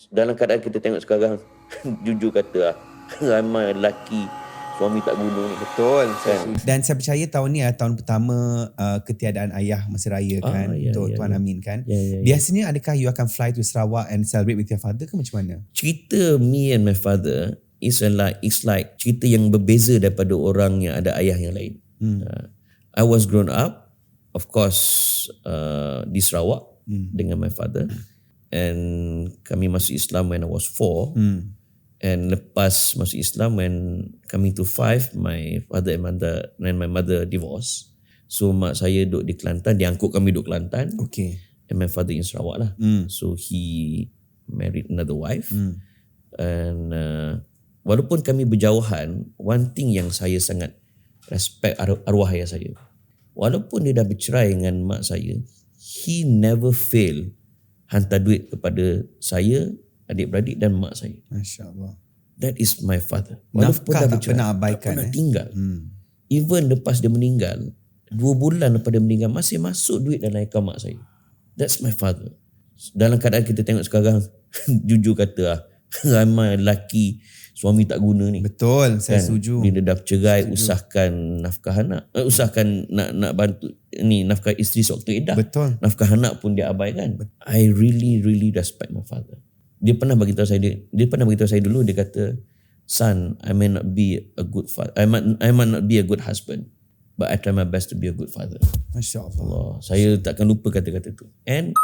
Dalam keadaan kita tengok sekarang, jujur kata lah, ramai lelaki suami tak guna ni. Betul. Kan? Dan saya percaya tahun ni tahun pertama ketiadaan ayah masa raya kan, untuk Tuan Amin kan. Biasanya adakah you akan fly to Sarawak and celebrate with your father ke macam mana? Cerita me and my father is like cerita yang berbeza daripada orang yang ada ayah yang lain. I was grown up, of course, di Sarawak dengan my father, and kami masuk Islam when I was 4. And lepas masuk Islam, when coming to 5, my father and my mother divorced. So mak saya duduk di Kelantan, dia angkut kami duduk Kelantan. Okay. And my father in Sarawak lah. So he married another wife. And walaupun kami berjauhan, one thing yang saya sangat respect arwah ayah saya. Walaupun dia dah bercerai dengan mak saya, he never fail hantar duit kepada saya, adik-beradik dan mak saya. Masya Allah. That is my father. Nafkah tak pernah abaikan. Tak pernah tinggal. Even lepas dia meninggal, 2 bulan lepas dia meninggal, masih masuk duit dalam akaun mak saya. That's my father. Dalam keadaan kita tengok sekarang, jujur kata lah, ramai lelaki suami tak guna ni. Betul, saya setuju. Bila dah bercerai, usahakan nafkah anak, usahakan nak bantu ni nafkah isteri sewaktu iddah. Betul. Nafkah anak pun dia abaikan. I really respect my father. Dia pernah bagi tahu saya, dia pernah bagi tahu saya dulu, dia kata, son, I may not be a good father, I might not be a good husband, but I try my best to be a good father. Masya Allah. Saya takkan lupa kata-kata tu. And